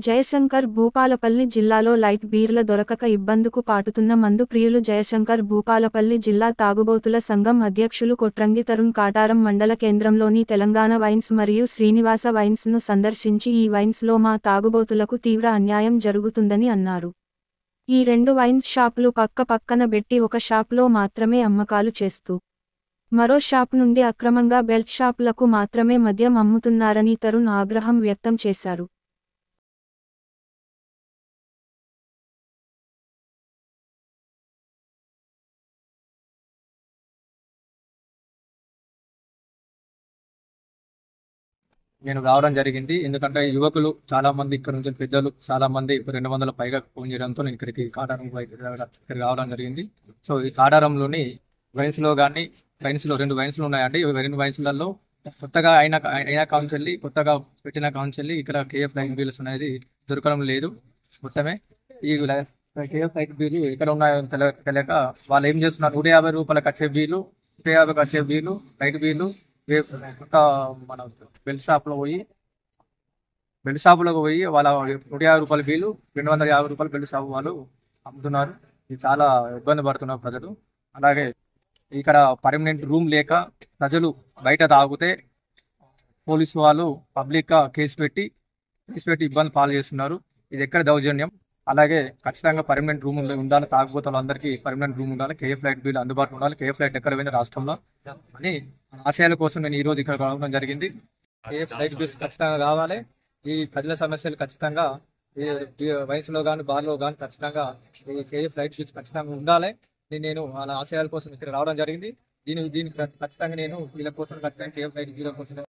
జయశంకర్ భూపాలపల్లి జిల్లాలో లైట్ బీర్ల దొరకక ఇబ్బందుకు పాటుతున్న మందు ప్రియులు జయశంకర్ భూపాలపల్లి జిల్లా తాగుబోతుల సంఘం అధ్యక్షులు కొట్రంగి తరుణ్ కాటారం మండల కేంద్రంలోని తెలంగాణ వైన్స్ మరియు శ్రీనివాస వైన్స్ ను సందర్శించి ఈ వైన్స్ లో మా తాగుబోతులకు తీవ్ర అన్యాయం జరుగుతుందని అన్నారు. ఈ రెండు వైన్స్ షాపులు పక్క పక్కన పెట్టి ఒక షాపులో మాత్రమే అమ్మకాలు చేస్తూ మరో షాప్ నుండి అక్రమంగా బెల్ట్ షాపులకు మాత్రమే మద్యం అమ్ముతున్నారని తరుణ్ ఆగ్రహం వ్యక్తం చేశారు. నేను రావడం జరిగింది. ఎందుకంటే యువకులు చాలా మంది ఇక్కడ నుంచి పెద్దలు చాలా మంది 200 పైగా ఫోన్ చేయడంతో నేను ఇక్కడికి ఇక్కడికి రావడం జరిగింది. సో ఈ కాడారంలోని వైన్స్ లో కానీ వైన్స్ లో 2 వైన్స్లు ఉన్నాయండి. ఈ 2 వైన్స్లలో కొత్తగా అయిన కౌన్సిల్ కొత్తగా పెట్టిన కౌన్సిల్ ఇక్కడ కేఎఫ్ లైట్ బీల్స్ అనేది దొరకడం లేదు. మొత్తమే ఈ కేఎఫ్ లైట్ బీలు ఎక్కడ ఉన్నాయో తెలియక వాళ్ళు ఏం చేస్తున్నారు, 150 రూపాయలకు వచ్చే బీలు, 150కి వచ్చే బీలు లైట్ బీలు కొత్త మన బెల్ట్ షాపులకు పోయి వాళ్ళ 150 రూపాయల బిల్లు 250 రూపాయల బెల్ట్ షాప్ వాళ్ళు అమ్ముతున్నారు. ఇది చాలా ఇబ్బంది పడుతున్నారు ప్రజలు. అలాగే ఇక్కడ పర్మనెంట్ రూమ్ లేక ప్రజలు బయట తాగితే పోలీసు వాళ్ళు పబ్లిక్ గా కేసు పెట్టి ఇబ్బంది పాలు చేస్తున్నారు. ఇది ఎక్కడ దౌర్జన్యం. అలాగే ఖచ్చితంగా పర్మనెంట్ రూమ్ ఉండాలి, తాగుబోతులు అందరికీ పర్మనెంట్ రూమ్ ఉండాలి, కేఎఫ్ లైట్ బిల్ అందుబాటులో ఉండాలి, కేఎఫ్ లైట్ ఎక్కడ పోయిన రాష్ట్రంలో అని ఆశయాల కోసం నేను ఈ రోజు ఇక్కడ రావడం జరిగింది. కేఎఫ్ లైట్ బిల్స్ ఖచ్చితంగా కావాలి. ఈ ప్రజల సమస్యలు ఖచ్చితంగా ఈ వయసులో కానీ బార్లో కానీ ఖచ్చితంగా ఈ కేఎఫ్ లైట్ బిల్స్ ఖచ్చితంగా ఉండాలి. నేను వాళ్ళ ఆశయాల కోసం ఇక్కడ రావడం జరిగింది. దీనికి ఖచ్చితంగా నేను వీళ్ళ కోసం ఖచ్చితంగా కేఎఫ్ లైట్ బిల్ కోసం